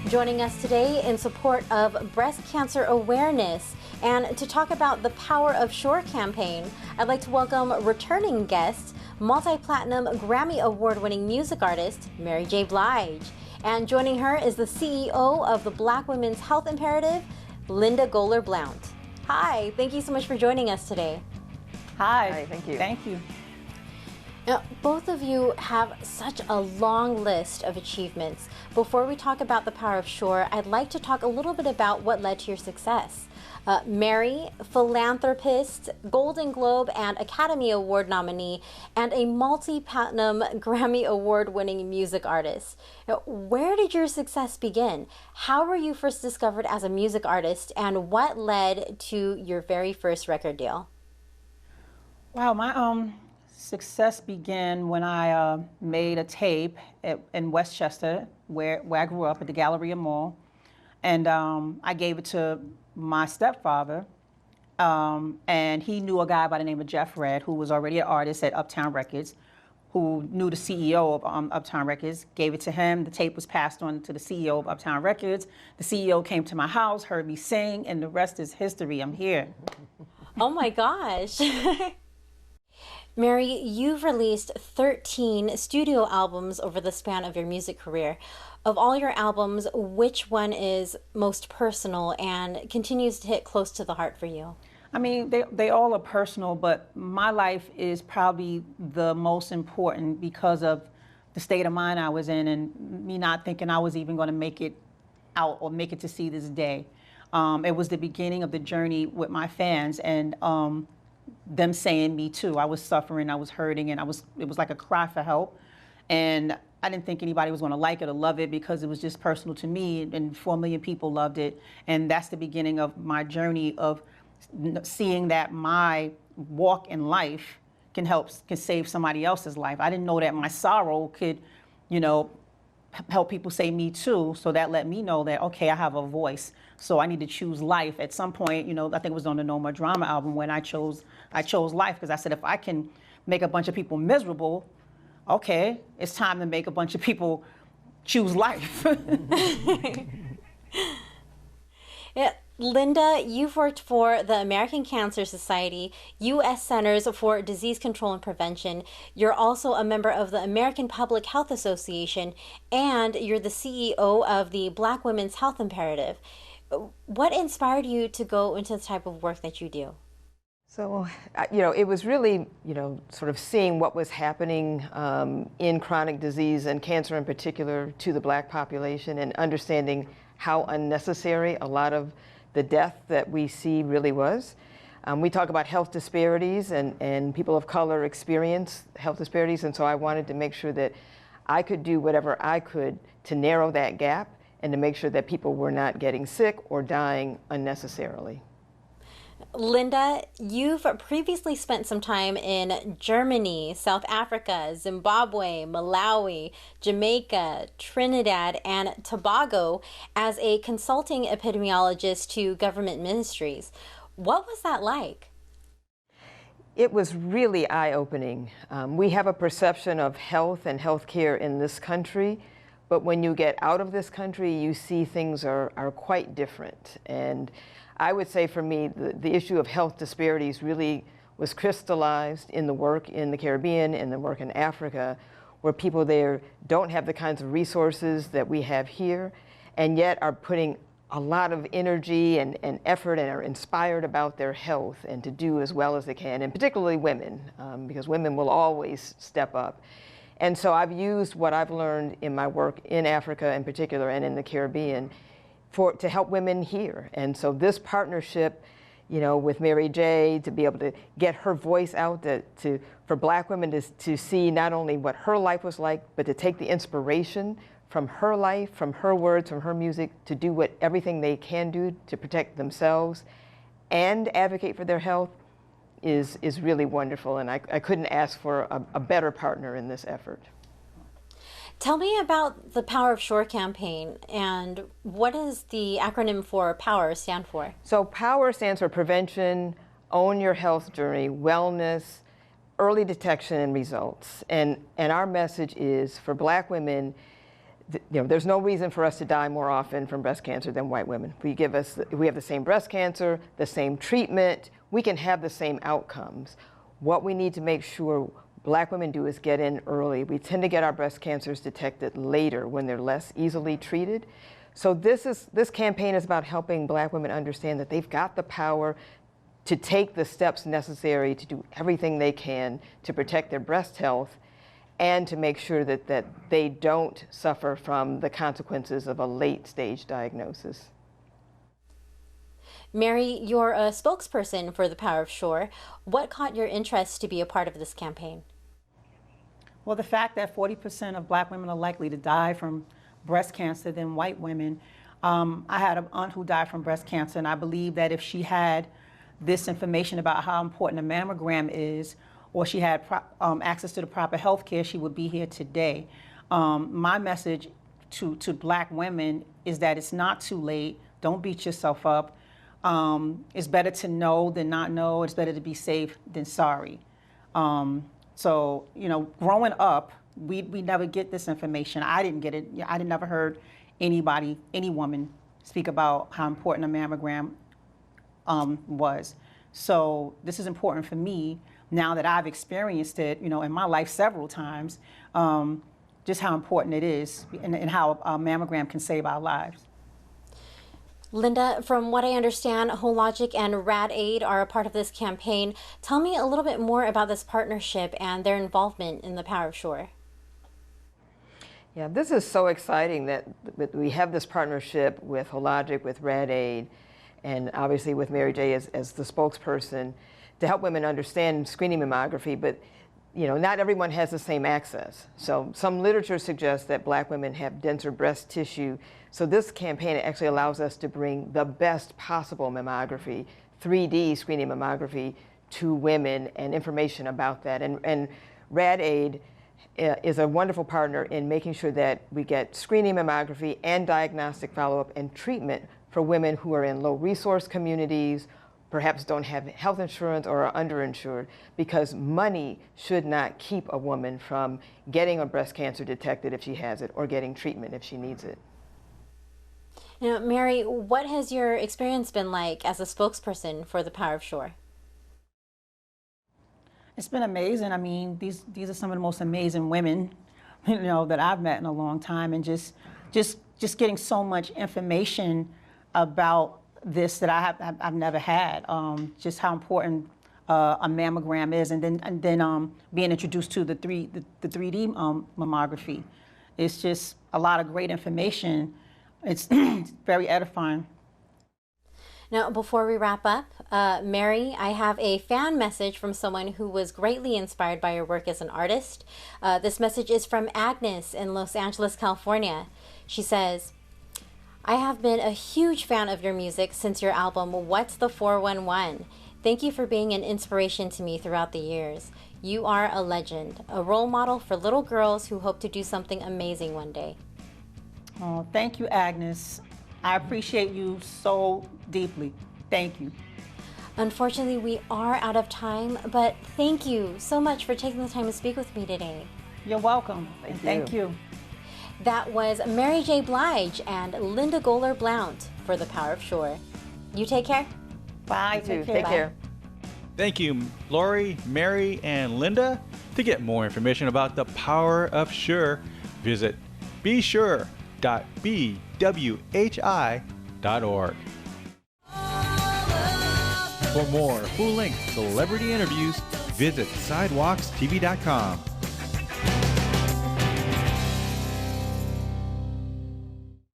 joining us today in support of breast cancer awareness and to talk about the Power of Sure campaign. I'd like to welcome returning guest, multi-platinum Grammy award-winning music artist, Mary J. Blige. And joining her is the CEO of the Black Women's Health Imperative, Linda Goler Blount. Hi, thank you so much for joining us today. Hi, thank you. Thank you. Now, both of you have such a long list of achievements. Before we talk about the Power of Sure, I'd like to talk a little bit about what led to your success. Mary, philanthropist, Golden Globe and Academy Award nominee, and a multi-platinum Grammy Award-winning music artist. Now, where did your success begin? How were you first discovered as a music artist, and what led to your very first record deal? Wow, my success began when I made a tape in Westchester, where I grew up at the Galleria Mall, and I gave it to my stepfather, and he knew a guy by the name of Jeff Redd, who was already an artist at Uptown Records, who knew the CEO of Uptown Records, gave it to him. The tape was passed on to the CEO of Uptown Records. The CEO came to my house, heard me sing, and the rest is history. I'm here. Oh my gosh. Mary, you've released 13 studio albums over the span of your music career. Of all your albums, which one is most personal and continues to hit close to the heart for you? I mean, they all are personal, but my life is probably the most important because of the state of mind I was in and me not thinking I was even going to make it out or make it to see this day. It was the beginning of the journey with my fans, and them saying me too. I was suffering, I was hurting, and it was like a cry for help. And I didn't think anybody was going to like it or love it because it was just personal to me, and 4 million people loved it. And that's the beginning of my journey of seeing that my walk in life can save somebody else's life. I didn't know that my sorrow could, help people say me too. So that let me know that, okay, I have a voice. So I need to choose life. At some point, I think it was on the No More Drama album when I chose life, because I said, if I can make a bunch of people miserable, okay, it's time to make a bunch of people choose life. Yeah. Linda, you've worked for the American Cancer Society, U.S. Centers for Disease Control and Prevention. You're also a member of the American Public Health Association, and you're the CEO of the Black Women's Health Imperative. What inspired you to go into the type of work that you do? So, it was really, sort of seeing what was happening in chronic disease and cancer in particular to the Black population, and understanding how unnecessary a lot of the death that we see really was. We talk about health disparities, and people of color experience health disparities, and so I wanted to make sure that I could do whatever I could to narrow that gap and to make sure that people were not getting sick or dying unnecessarily. Linda, you've previously spent some time in Germany, South Africa, Zimbabwe, Malawi, Jamaica, Trinidad, and Tobago as a consulting epidemiologist to government ministries. What was that like? It was really eye-opening. We have a perception of health and healthcare in this country, but when you get out of this country, you see things are quite different. And I would say for me, the issue of health disparities really was crystallized in the work in the Caribbean and the work in Africa, where people there don't have the kinds of resources that we have here, and yet are putting a lot of energy and effort and are inspired about their health and to do as well as they can, and particularly women, because women will always step up. And so I've used what I've learned in my work in Africa in particular and in the Caribbean to help women here. And so this partnership, with Mary J, to be able to get her voice out, for Black women to see not only what her life was like, but to take the inspiration from her life, from her words, from her music, to do everything they can do to protect themselves and advocate for their health is really wonderful. And I couldn't ask for a better partner in this effort. Tell me about the Power of Sure campaign, and what does the acronym for POWER stand for? So POWER stands for Prevention, Own Your Health Journey, Wellness, Early Detection and Results. And our message is for Black women there's no reason for us to die more often from breast cancer than white women. We have the same breast cancer, the same treatment, we can have the same outcomes. What we need to make sure Black women do is get in early. We tend to get our breast cancers detected later when they're less easily treated. So this campaign is about helping Black women understand that they've got the power to take the steps necessary to do everything they can to protect their breast health and to make sure that they don't suffer from the consequences of a late stage diagnosis. Mary, you're a spokesperson for the Power of Sure. What caught your interest to be a part of this campaign? Well, the fact that 40% of Black women are likely to die from breast cancer than white women. I had an aunt who died from breast cancer, and I believe that if she had this information about how important a mammogram is, or she had access to the proper health care, she would be here today. My message to Black women is that it's not too late. Don't beat yourself up. It's better to know than not know. It's better to be safe than sorry. So, growing up, we never get this information. I didn't get it. I never heard any woman speak about how important a mammogram was. So this is important for me now that I've experienced it, in my life several times, just how important it is and how a mammogram can save our lives. Linda, from what I understand, Hologic and Rad Aid are a part of this campaign. Tell me a little bit more about this partnership and their involvement in the Power of Sure. Yeah, this is so exciting that we have this partnership with Hologic, with Rad Aid, and obviously with Mary J as the spokesperson to help women understand screening mammography, but not everyone has the same access. So some literature suggests that Black women have denser breast tissue. So this campaign actually allows us to bring the best possible mammography, 3D screening mammography, to women and information about that. And Rad Aid is a wonderful partner in making sure that we get screening mammography and diagnostic follow-up and treatment for women who are in low resource communities, perhaps don't have health insurance or are underinsured, because money should not keep a woman from getting a breast cancer detected if she has it or getting treatment if she needs it. Mary, what has your experience been like as a spokesperson for the Power of Sure? It's been amazing. I mean, these are some of the most amazing women, that I've met in a long time, and just getting so much information about this that I've never had. Just how important a mammogram is, and then being introduced to the 3D mammography. It's just a lot of great information. It's very edifying. Now, before we wrap up, Mary, I have a fan message from someone who was greatly inspired by your work as an artist. This message is from Agnes in Los Angeles, California. She says, I have been a huge fan of your music since your album, What's the 411? Thank you for being an inspiration to me throughout the years. You are a legend, a role model for little girls who hope to do something amazing one day. Oh, thank you, Agnes. I appreciate you so deeply. Thank you. Unfortunately, we are out of time, but thank you so much for taking the time to speak with me today. You're welcome. Thank you. That was Mary J. Blige and Linda Goler Blount for the Power of Sure. You take care. Bye. Take care. Thank you, Lori, Mary, and Linda. To get more information about the Power of Sure, visit besure.bwhi.org. For more full-length celebrity interviews, visit sidewalkstv.com.